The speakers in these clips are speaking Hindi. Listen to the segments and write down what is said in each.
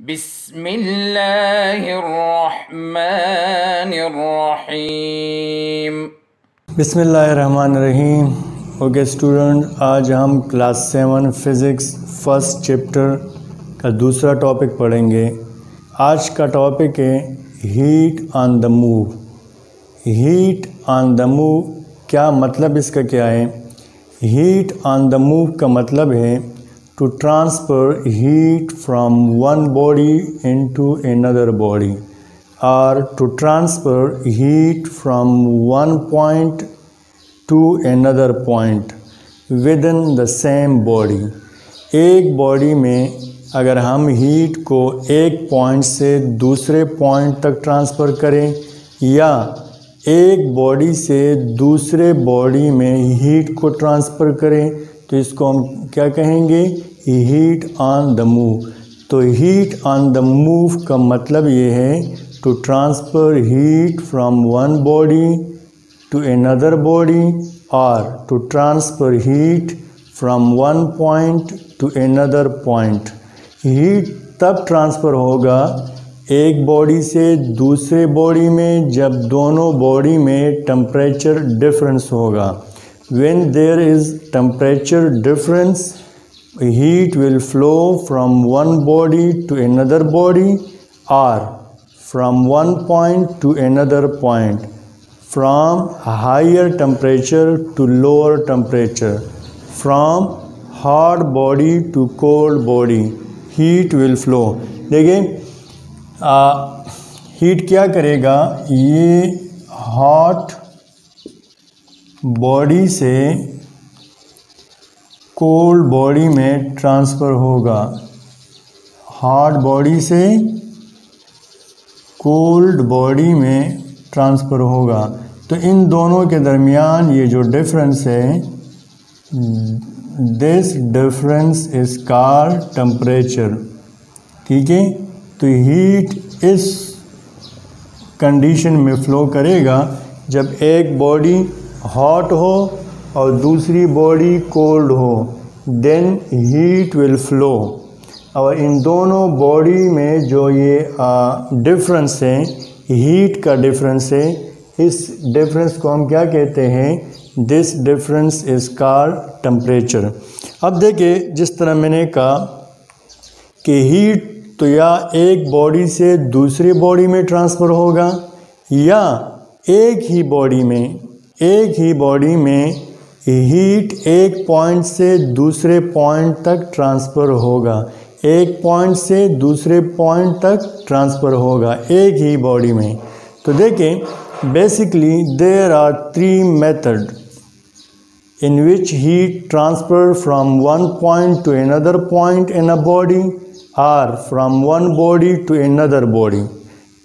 बिस्मिल्लाहिर्रहमानिर्रहीम। बिस्मिल्लाहिर्रहमानिर्रहीम। ओके स्टूडेंट, आज हम क्लास 7 फिज़िक्स फर्स्ट चैप्टर का दूसरा टॉपिक पढ़ेंगे। आज का टॉपिक है heat on the move. Heat on the move, क्या मतलब इसका क्या है? हीट ऑन द मूव का मतलब है to transfer heat from one body into another body, or to transfer heat from one point to another point within the same body। एक बॉडी में अगर हम हीट को एक पॉइंट से दूसरे पॉइंट तक ट्रांसफ़र करें या एक बॉडी से दूसरे बॉडी में हीट को ट्रांसफ़र करें तो इसको हम क्या कहेंगे? Heat on the move. तो हीट ऑन द मूव का मतलब ये है to transfer heat from one body to another body, और to transfer heat from one point to another point. Heat तब ट्रांसफ़र होगा एक बॉडी से दूसरे बॉडी में जब दोनों बॉडी में टेम्परेचर डिफरेंस होगा। When there is temperature difference, heat will flow from one body to another body, or from one point to another point, from higher temperature to lower temperature, from hot body to cold body, heat will flow। देखिए हीट क्या करेगा? ये हॉट बॉडी से कोल्ड बॉडी में ट्रांसफ़र होगा। हॉट बॉडी से कोल्ड बॉडी में ट्रांसफ़र होगा। तो इन दोनों के दरमियान ये जो डिफरेंस है, this difference is called temperature. ठीक है, तो हीट इस कंडीशन में फ़्लो करेगा जब एक बॉडी हॉट हो और दूसरी बॉडी कोल्ड हो, देन हीट विल फ्लो। और इन दोनों बॉडी में जो ये डिफरेंस है, हीट का डिफरेंस है, इस डिफरेंस को हम क्या कहते हैं? This difference is called temperature. अब देखिए, जिस तरह मैंने कहा कि हीट तो या एक बॉडी से दूसरी बॉडी में ट्रांसफ़र होगा या एक ही बॉडी में हीट एक पॉइंट से दूसरे पॉइंट तक ट्रांसफ़र होगा। एक पॉइंट से दूसरे पॉइंट तक ट्रांसफ़र होगा एक ही बॉडी में। तो देखें, basically there are 3 method in which heat transfer from one point to another point in a body, और from one body to another body.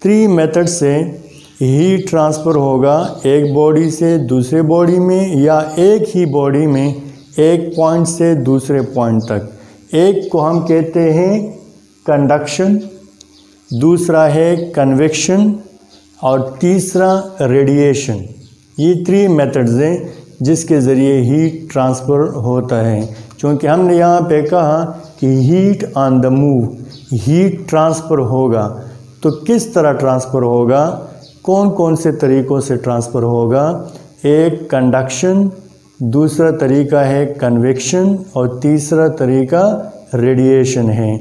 3 method से हीट ट्रांसफ़र होगा एक बॉडी से दूसरे बॉडी में या एक ही बॉडी में एक पॉइंट से दूसरे पॉइंट तक। एक को हम कहते हैं कंडक्शन, दूसरा है कन्वेक्शन और तीसरा रेडिएशन। ये 3 मेथड्स हैं जिसके ज़रिए हीट ट्रांसफ़र होता है। क्योंकि हमने यहाँ पे कहा कि heat on the move, heat transfer होगा, तो किस तरह ट्रांसफ़र होगा? कौन कौन से तरीक़ों से ट्रांसफ़र होगा? एक कंडक्शन, दूसरा तरीका है कन्वेक्शन और तीसरा तरीका रेडिएशन है।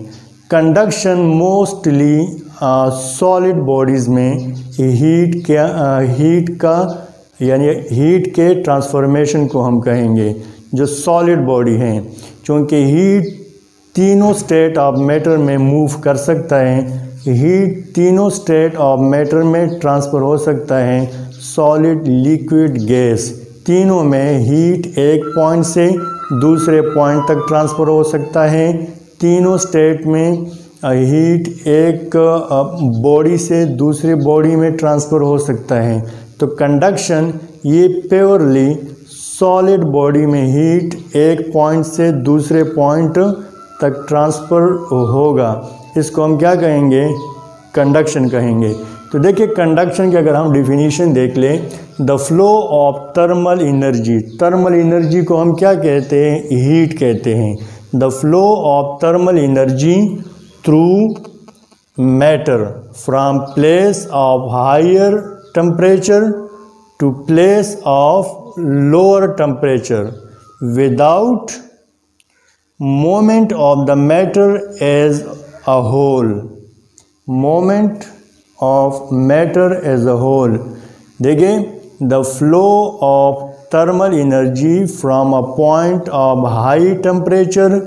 कंडक्शन मोस्टली सॉलिड बॉडीज़ में हीट का यानी हीट के ट्रांसफॉर्मेशन को हम कहेंगे जो सॉलिड बॉडी हैं। क्योंकि हीट तीनों स्टेट ऑफ मैटर में मूव कर सकता है, हीट तीनों स्टेट ऑफ मैटर में ट्रांसफ़र हो सकता है, सॉलिड, लिक्विड, गैस, तीनों में हीट एक पॉइंट से दूसरे पॉइंट तक ट्रांसफ़र हो सकता है। तीनों स्टेट में हीट एक बॉडी से दूसरी बॉडी में ट्रांसफ़र हो सकता है। तो कंडक्शन ये प्योरली सॉलिड बॉडी में हीट एक पॉइंट से दूसरे पॉइंट तक ट्रांसफ़र होगा। इसको हम क्या कहेंगे? कंडक्शन कहेंगे। तो देखिए, कंडक्शन की अगर हम डिफिनीशन देख लें, the flow of thermal energy, thermal energy को हम क्या कहते हैं? हीट कहते हैं। The flow of thermal energy through matter from place of higher temperature to place of lower temperature without movement of the matter as a whole. Moment of matter as a whole. देखिए, the flow of thermal energy from a point of high temperature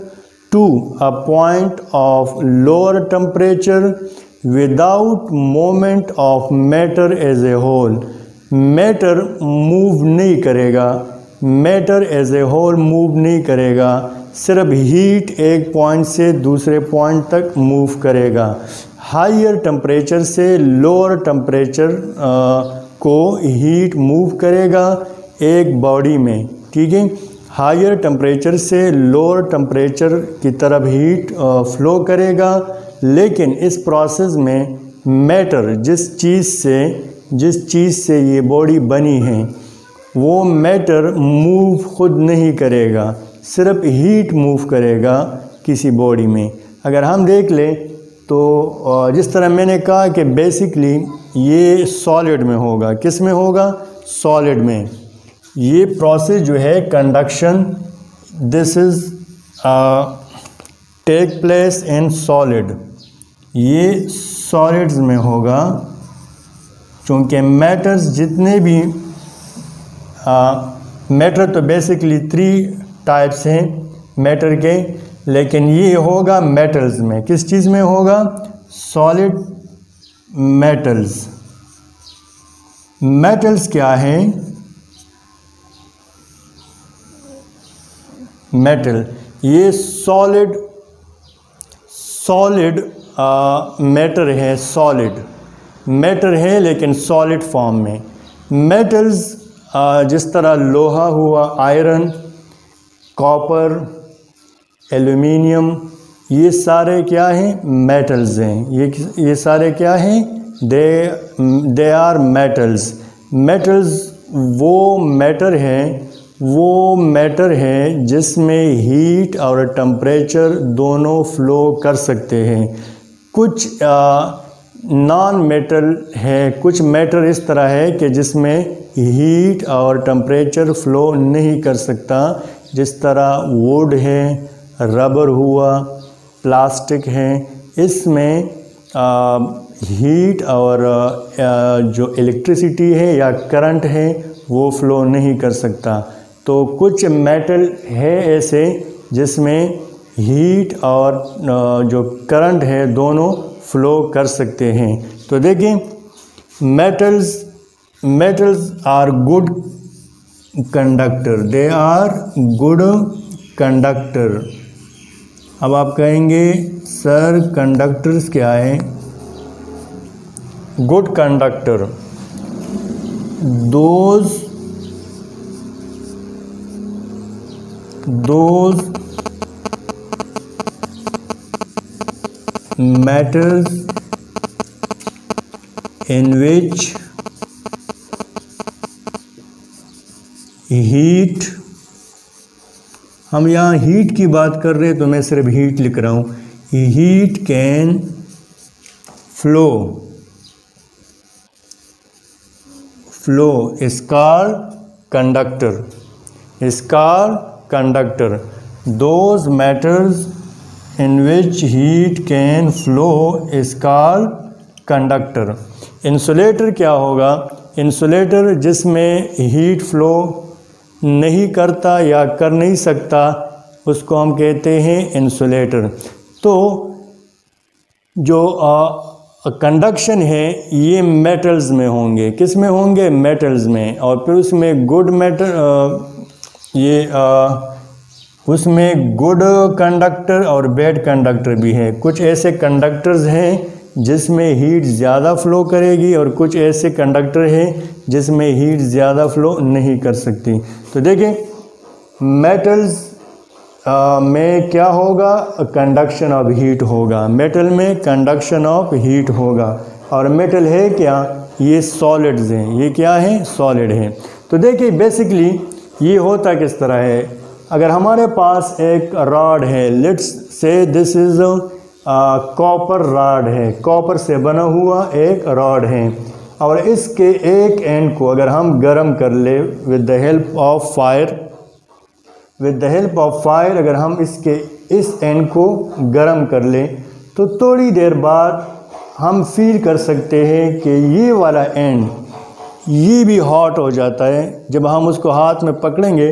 to a point of lower temperature without movement of matter as a whole. Matter move नहीं करेगा, matter as a whole move नहीं करेगा, सिर्फ हीट एक पॉइंट से दूसरे पॉइंट तक मूव करेगा। हायर टेम्परेचर से लोअर टेम्परेचर को हीट मूव करेगा एक बॉडी में, ठीक है। हायर टेम्परेचर से लोअर टेम्परेचर की तरफ हीट फ्लो करेगा, लेकिन इस प्रोसेस में मैटर जिस चीज़ से ये बॉडी बनी है वो मैटर मूव खुद नहीं करेगा, सिर्फ हीट मूव करेगा किसी बॉडी में। अगर हम देख लें तो जिस तरह मैंने कहा कि बेसिकली ये सॉलिड में होगा। किस में होगा? सॉलिड में। ये प्रोसेस जो है conduction, this is take place in solid, ये सॉलिड्स में होगा, क्योंकि मैटर्स जितने भी मैटर तो बेसिकली 3 टाइप्स हैं मैटर के, लेकिन ये होगा मेटल्स में। किस चीज़ में होगा? Solid metals. मेटल्स क्या हैं? मेटल ये सॉलिड मैटर है, सॉलिड मैटर है लेकिन सॉलिड फॉर्म में। मेटल्स जिस तरह लोहा हुआ, आयरन, कॉपर, एल्यूमिनियम, ये सारे क्या हैं? मेटल्स हैं। ये सारे क्या हैं? They are metals. मेटल्स वो मैटर है जिसमें हीट और टेम्परेचर दोनों फ्लो कर सकते हैं। कुछ नॉन मेटल है, कुछ मैटर इस तरह है कि जिसमें हीट और टेम्परेचर फ्लो नहीं कर सकता, जिस तरह वुड है, रबर हुआ, प्लास्टिक है, इसमें हीट और जो इलेक्ट्रिसिटी है या करंट है वो फ्लो नहीं कर सकता। तो कुछ मेटल है ऐसे जिसमें हीट और जो करंट है दोनों फ्लो कर सकते हैं। तो देखिए, metals are good conductor, they are good conductor. अब आप कहेंगे सर कंडक्टर्स क्या है? Good conductor those matters in which heat, हम यहाँ हीट की बात कर रहे हैं तो मैं सिर्फ हीट लिख रहा हूँ। Heat can flow is called conductor, those matters in which heat can flow is called conductor। Insulator क्या होगा? इंसुलेटर जिसमें हीट फ्लो नहीं करता या कर नहीं सकता उसको हम कहते हैं इंसुलेटर। तो जो कंडक्शन है ये मेटल्स में होंगे। किस में होंगे? मेटल्स में। और फिर उसमें गुड मेटल, उसमें गुड कंडक्टर और बैड कंडक्टर भी हैं। कुछ ऐसे कंडक्टर्स हैं जिसमें हीट ज़्यादा फ्लो करेगी और कुछ ऐसे कंडक्टर हैं जिसमें हीट ज़्यादा फ्लो नहीं कर सकती। तो देखें, मेटल्स में क्या होगा? कंडक्शन ऑफ हीट होगा। मेटल में कंडक्शन ऑफ हीट होगा। और मेटल है क्या? ये सॉलिड्स हैं। ये क्या है? सॉलिड हैं। तो देखिए, बेसिकली ये होता किस तरह है। अगर हमारे पास एक रॉड है, let's say this is copper rod है, कॉपर से बना हुआ एक रॉड है, और इसके एक एंड को अगर हम गर्म कर ले with the help of fire, अगर हम इसके इस एंड को गर्म कर ले तो थोड़ी देर बाद हम फील कर सकते हैं कि ये वाला एंड ये भी हॉट हो जाता है। जब हम उसको हाथ में पकड़ेंगे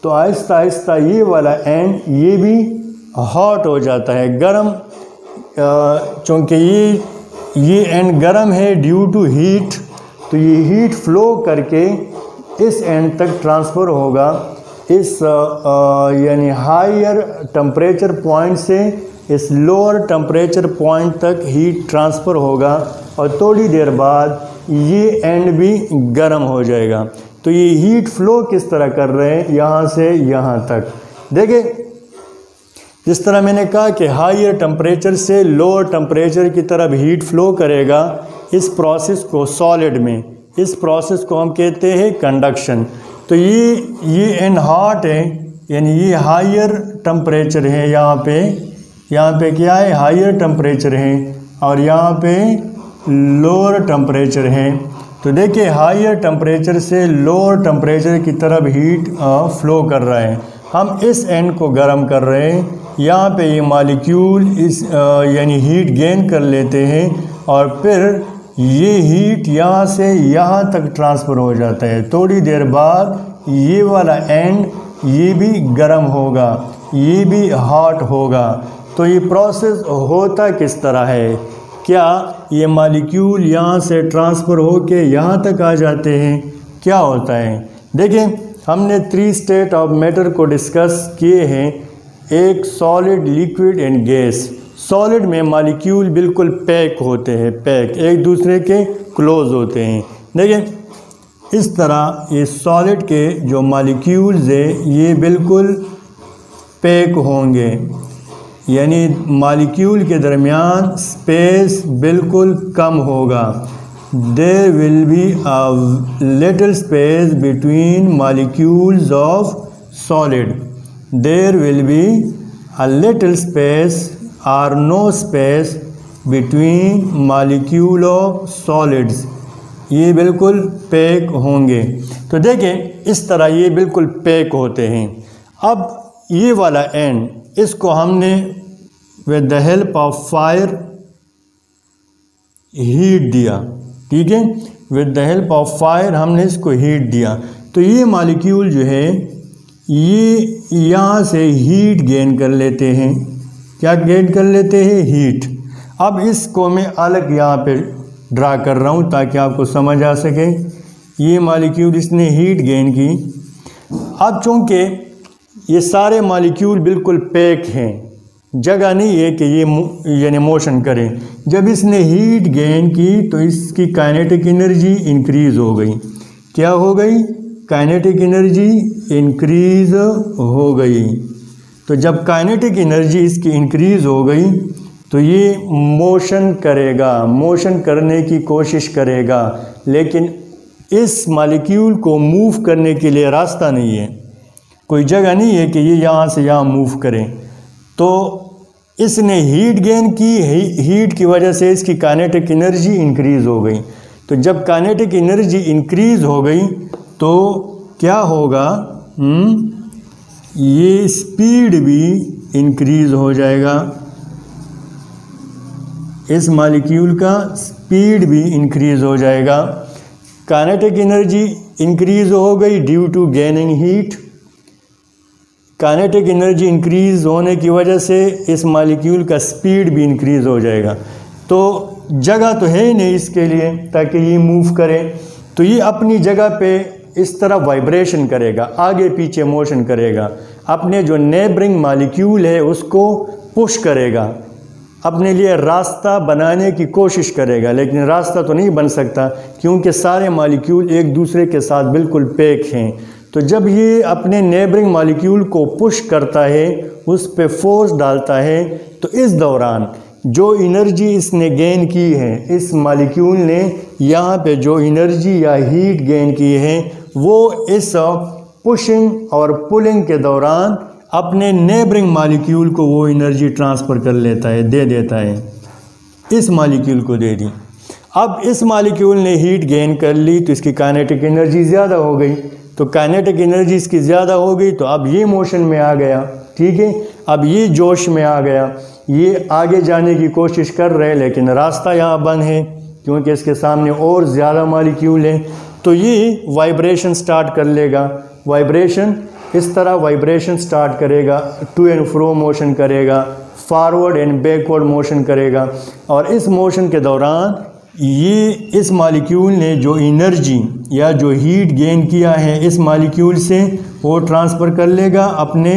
तो आहिस्ता आहिस्ता ये वाला एंड ये भी हॉट हो जाता है, गर्म, चूँकि ये एंड गर्म है ड्यू टू हीट, तो ये हीट फ्लो करके इस एंड तक ट्रांसफ़र होगा, इस यानी हायर टेम्परेचर पॉइंट से इस लोअर टेम्परेचर पॉइंट तक हीट ट्रांसफ़र होगा, और थोड़ी देर बाद ये एंड भी गर्म हो जाएगा। तो ये हीट फ्लो किस तरह कर रहे हैं, यहाँ से यहाँ तक। देखिए, जिस तरह मैंने कहा कि हायर टेम्परेचर से लोअर टेम्परेचर की तरफ हीट फ्लो करेगा, इस प्रोसेस को सॉलिड में, इस प्रोसेस को हम कहते हैं कंडक्शन। तो ये एंड हॉट है, यानी ये हायर टेम्परेचर है, यहाँ पे क्या है, हायर टेम्परेचर है, और यहाँ पे लोअर टेम्परेचर है। तो देखिए, हायर टेम्परेचर से लोअर टेम्परेचर की तरफ हीट फ्लो कर रहा है, हम इस एंड को गर्म कर रहे हैं, यहाँ पे ये मॉलिक्यूल इस यानी हीट गेन कर लेते हैं, और फिर ये हीट यहाँ से यहाँ तक ट्रांसफ़र हो जाता है। थोड़ी देर बाद ये वाला एंड ये भी गर्म होगा, ये भी हॉट होगा। तो ये प्रोसेस होता किस तरह है, क्या ये मॉलिक्यूल यहाँ से ट्रांसफ़र होके यहाँ तक आ जाते हैं, क्या होता है। देखिए, हमने 3 स्टेट ऑफ मैटर को डिस्कस किए हैं, एक solid, liquid and gas. Solid में मॉलिक्यूल बिल्कुल पैक होते हैं, पैक एक दूसरे के क्लोज होते हैं। देखिए, इस तरह ये सॉलिड के जो मॉलिक्यूल्स हैं ये बिल्कुल पैक होंगे, यानी मॉलिक्यूल के दरमियान स्पेस बिल्कुल कम होगा। There will be a little space between molecules of solid, there will be a little space or no space between molecule of solids, ये बिल्कुल पैक होंगे। तो देखें, इस तरह ये बिल्कुल पैक होते हैं। अब ये वाला एंड, इसको हमने with the help of fire heat दिया, ठीक है, with the help of fire हमने इसको हीट दिया। तो ये मॉलिक्यूल जो है ये यहाँ से हीट गेन कर लेते हैं, क्या गेन कर लेते हैं, हीट। अब इसको मैं अलग यहाँ पे ड्रा कर रहा हूँ ताकि आपको समझ आ सके। ये मॉलिक्यूल इसने हीट गेन की। अब चूँकि ये सारे मॉलिक्यूल बिल्कुल पैक हैं, जगह नहीं है कि ये यानी मोशन करें। जब इसने हीट गेन की तो इसकी काइनेटिक एनर्जी इंक्रीज़ हो गई। क्या हो गई, काइनेटिक एनर्जी इंक्रीज़ हो गई। तो जब काइनेटिक एनर्जी इसकी इंक्रीज़ हो गई तो ये मोशन करेगा, मोशन करने की कोशिश करेगा, लेकिन इस मॉलिक्यूल को मूव करने के लिए रास्ता नहीं है, कोई जगह नहीं है कि ये यहाँ से यहाँ मूव करें। तो इसने हीट गेन की, हीट की वजह से इसकी काइनेटिक एनर्जी इंक्रीज़ हो गई। तो जब काइनेटिक एनर्जी इंक्रीज़ हो गई तो क्या होगा, ये स्पीड भी इंक्रीज़ हो जाएगा, इस मॉलिक्यूल का स्पीड भी इंक्रीज़ हो जाएगा। काइनेटिक एनर्जी इंक्रीज़ हो गई due to gaining heat. Kinetic energy increase होने की वजह से इस मॉलिक्यूल का स्पीड भी इंक्रीज़ हो जाएगा। तो जगह तो है ही नहीं इसके लिए ताकि ये मूव करे, तो ये अपनी जगह पे इस तरह वाइब्रेशन करेगा, आगे पीछे मोशन करेगा, अपने जो नेबरिंग मॉलिक्यूल है उसको पुश करेगा, अपने लिए रास्ता बनाने की कोशिश करेगा। लेकिन रास्ता तो नहीं बन सकता क्योंकि सारे मॉलिक्यूल एक दूसरे के साथ बिल्कुल पैक हैं। तो जब ये अपने नेबरिंग मॉलिक्यूल को पुश करता है, उस पे फोर्स डालता है, तो इस दौरान जो एनर्जी इसने गेन की है, इस मॉलिक्यूल ने यहाँ पे जो एनर्जी या हीट गेन की है वो इस पुशिंग और पुलिंग के दौरान अपने नेबरिंग मॉलिक्यूल को वो एनर्जी ट्रांसफ़र कर लेता है, दे देता है, इस मॉलिक्यूल को दे दी। अब इस मॉलिक्यूल ने हीट गेन कर ली तो इसकी काइनेटिक एनर्जी ज़्यादा हो गई, तो काइनेटिक एनर्जी इसकी ज़्यादा हो गई तो अब ये मोशन में आ गया, ठीक है। अब ये जोश में आ गया, ये आगे जाने की कोशिश कर रहे हैं लेकिन रास्ता यहाँ बंद है क्योंकि इसके सामने और ज़्यादा मॉलिक्यूल हैं। तो ये वाइब्रेशन स्टार्ट कर लेगा, वाइब्रेशन इस तरह वाइब्रेशन स्टार्ट करेगा, टू एंड फ्रो मोशन करेगा, फॉरवर्ड एंड बैकवर्ड मोशन करेगा। और इस मोशन के दौरान ये इस मॉलिक्यूल ने जो एनर्जी या जो हीट गेन किया है इस मॉलिक्यूल से वो ट्रांसफ़र कर लेगा अपने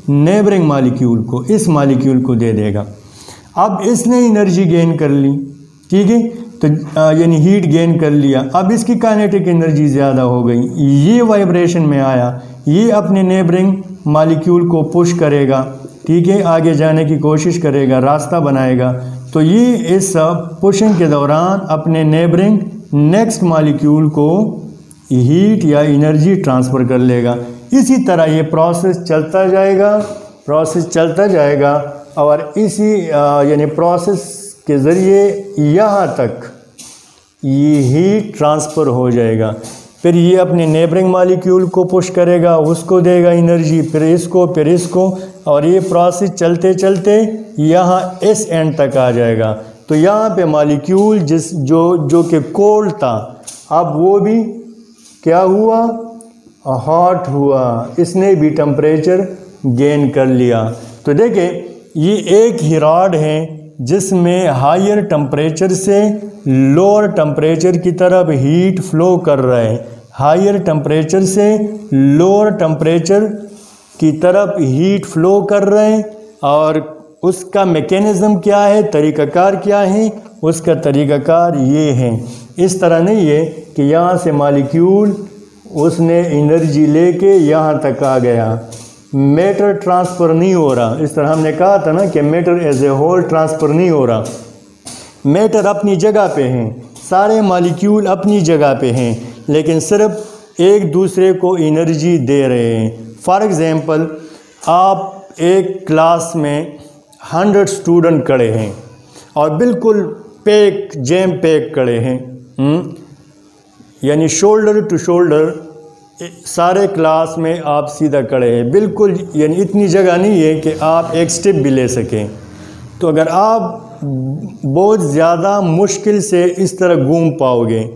नेबरिंग मॉलिक्यूल को, इस मॉलिक्यूल को दे देगा। अब इसने एनर्जी गेन कर ली, ठीक है, तो यानी हीट गेन कर लिया। अब इसकी काइनेटिक एनर्जी ज़्यादा हो गई, ये वाइब्रेशन में आया, ये अपने नेबरिंग मॉलिक्यूल को पुश करेगा, ठीक है, आगे जाने की कोशिश करेगा, रास्ता बनाएगा। तो ये इस पुशिंग के दौरान अपने नेबरिंग नेक्स्ट मॉलिक्यूल को हीट या एनर्जी ट्रांसफ़र कर लेगा। इसी तरह ये प्रोसेस चलता जाएगा और इसी यानी प्रोसेस के ज़रिए यहाँ तक ये हीट ट्रांसफ़र हो जाएगा। फिर ये अपने नेबरिंग मॉलिक्यूल को पुश करेगा, उसको देगा एनर्जी, फिर इसको, और ये प्रोसेस चलते चलते यहाँ इस एंड तक आ जाएगा। तो यहाँ पे मॉलिक्यूल जो कि कोल्ड था अब वो भी क्या हुआ, हॉट हुआ, इसने भी टेम्परेचर गेन कर लिया। तो देखें ये एक ही रॉड है जिसमें हायर टेम्परेचर से लोअर टेम्परेचर की तरफ हीट फ्लो कर रहा है, हायर टेम्परेचर से लोअर टेम्परेचर की तरफ हीट फ्लो कर रहे हैं। और उसका मैकेनिज़्म क्या है, तरीक़ाकार क्या है, उसका तरीक़ाकार ये है। इस तरह नहीं है कि यहाँ से मॉलिक्यूल उसने एनर्जी लेके यहाँ तक आ गया, मैटर ट्रांसफ़र नहीं हो रहा। इस तरह हमने कहा था ना कि matter as a whole transfer नहीं हो रहा, मैटर अपनी जगह पे हैं, सारे मॉलिक्यूल अपनी जगह पे हैं, लेकिन सिर्फ एक दूसरे को एनर्जी दे रहे हैं। फॉर एग्ज़ाम्पल आप एक क्लास में 100 स्टूडेंट खड़े हैं और बिल्कुल जैम पैक खड़े हैं, यानी शोल्डर टू शोल्डर सारे क्लास में आप सीधा खड़े हैं, बिल्कुल, यानी इतनी जगह नहीं है कि आप एक स्टेप भी ले सकें। तो अगर आप बहुत ज़्यादा मुश्किल से इस तरह घूम पाओगे,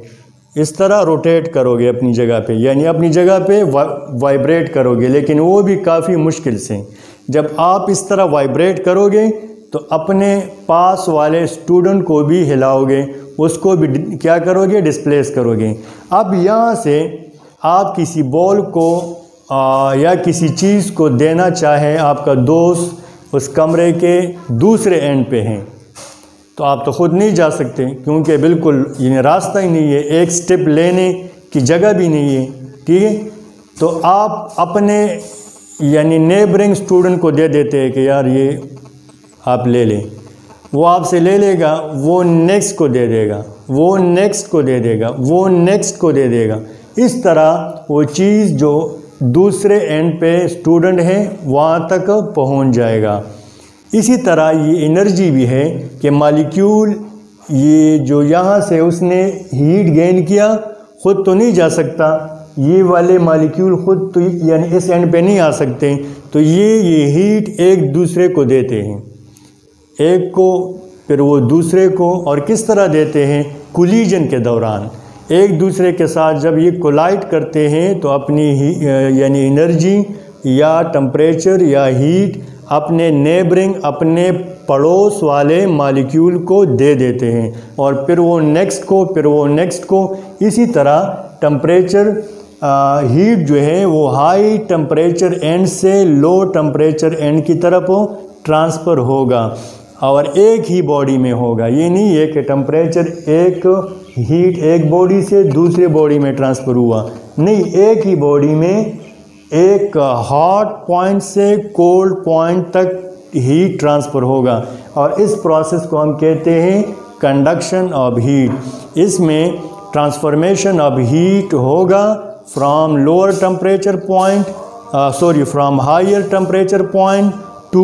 इस तरह रोटेट करोगे अपनी जगह पे, यानी अपनी जगह पे वाइब्रेट करोगे, लेकिन वो भी काफ़ी मुश्किल से। जब आप इस तरह वाइब्रेट करोगे तो अपने पास वाले स्टूडेंट को भी हिलाओगे, उसको भी क्या करोगे, डिस्प्लेस करोगे। अब यहाँ से आप किसी बॉल को या किसी चीज़ को देना चाहें, आपका दोस्त उस कमरे के दूसरे एंड पे हैं, तो आप तो ख़ुद नहीं जा सकते क्योंकि बिल्कुल ये रास्ता ही नहीं है, एक स्टेप लेने की जगह भी नहीं है, ठीक है। तो आप अपने यानी नेबरिंग स्टूडेंट को दे देते हैं कि यार ये आप ले लें, वो आपसे ले लेगा, वो नेक्स्ट को दे देगा, वो नेक्स्ट को दे देगा, वो नेक्स्ट को दे देगा। इस तरह वो चीज़ जो दूसरे एंड पे स्टूडेंट है वहाँ तक पहुँच जाएगा। इसी तरह ये एनर्जी भी है कि मॉलिक्यूल ये जो यहाँ से उसने हीट गेन किया ख़ुद तो नहीं जा सकता, ये वाले मॉलिक्यूल ख़ुद तो यानी इस एंड पे नहीं आ सकते, तो ये हीट एक दूसरे को देते हैं, एक को फिर वो दूसरे को। और किस तरह देते हैं, कोलिजन के दौरान एक दूसरे के साथ जब ये कोलाइड करते हैं तो अपनी यानी एनर्जी या टेम्परेचर या हीट अपने नेबरिंग अपने पड़ोस वाले मॉलिक्यूल को दे देते हैं और फिर वो नेक्स्ट को, फिर वो नेक्स्ट को। इसी तरह टेम्परेचर हीट जो है वो हाई टेम्परेचर एंड से लो टेम्परेचर एंड की तरफ ट्रांसफ़र होगा और एक ही बॉडी में होगा। ये नहीं है कि टेम्परेचर एक हीट एक बॉडी से दूसरे बॉडी में ट्रांसफ़र हुआ, नहीं, एक ही बॉडी में एक हॉट पॉइंट से कोल्ड पॉइंट तक हीट ट्रांसफ़र होगा और इस प्रोसेस को हम कहते हैं कंडक्शन ऑफ हीट। इसमें ट्रांसफॉर्मेशन ऑफ हीट होगा from lower temperature point from higher temperature point to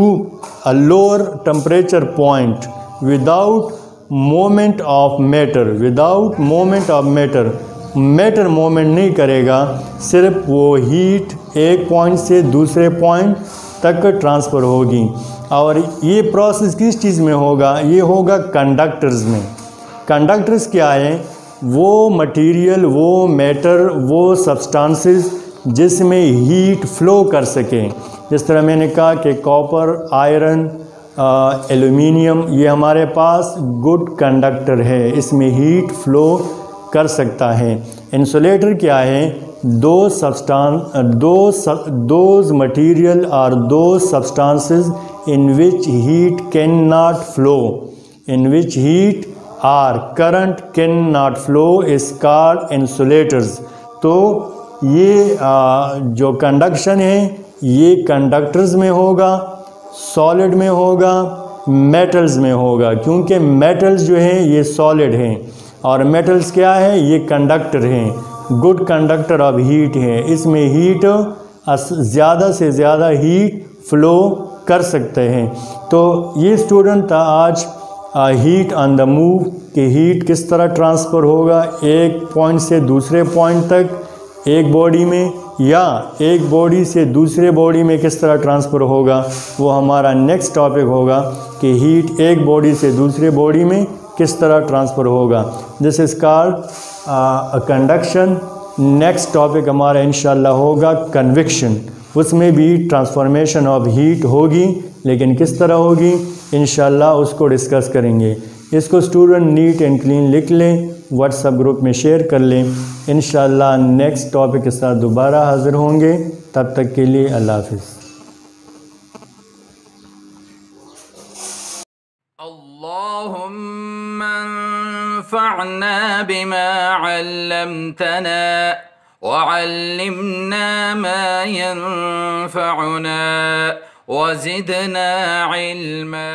a lower temperature point without movement of matter, matter moment नहीं करेगा, सिर्फ वो हीट एक पॉइंट से दूसरे पॉइंट तक ट्रांसफ़र होगी। और ये प्रोसेस किस चीज़ में होगा? ये होगा कंडक्टर्स में। कंडक्टर्स क्या है? वो मटेरियल, वो मैटर, वो सब्सटेंसेस जिसमें हीट फ्लो कर सके। जिस तरह मैंने कहा कि कॉपर, आयरन, एल्यूमिनियम, ये हमारे पास गुड कंडक्टर है, इसमें हीट फ्लो कर सकता है। इंसुलेटर क्या है? दोज मटेरियल और दो substances in which heat can not flow, in which heat और current can not flow is called insulators. तो ये जो कंडक्शन है ये कंडक्टर्स में होगा, सॉलिड में होगा, मेटल्स में होगा, क्योंकि मेटल्स जो हैं ये सॉलिड हैं और मेटल्स क्या है? ये कंडक्टर हैं, गुड कंडक्टर ऑफ हीट है। इसमें हीट ज़्यादा से ज़्यादा हीट फ्लो कर सकते हैं। तो ये स्टूडेंट था आज हीट ऑन द मूव, कि हीट किस तरह ट्रांसफ़र होगा एक पॉइंट से दूसरे पॉइंट तक एक बॉडी में, या एक बॉडी से दूसरे बॉडी में किस तरह ट्रांसफ़र होगा। वो हमारा नेक्स्ट टॉपिक होगा कि हीट एक बॉडी से दूसरे बॉडी में किस तरह ट्रांसफ़र होगा। This is called conduction. Next topic हमारा इंशाल्लाह होगा कन्विक्शन। उसमें भी ट्रांसफॉर्मेशन ऑफ हीट होगी, लेकिन किस तरह होगी इंशाल्लाह उसको डिस्कस करेंगे। इसको स्टूडेंट नीट एंड क्लीन लिख लें, व्हाट्सएप ग्रुप में शेयर कर लें। इंशाल्लाह नेक्स्ट टॉपिक के साथ दोबारा हाज़िर होंगे। तब तक के लिए अल्लाह हाफ़िज़। अल्लाहुम्मा अंफ़अना बिमा अल्लमतना वअल्लिमना मा यंफ़अुना वज़िदना इल्मा।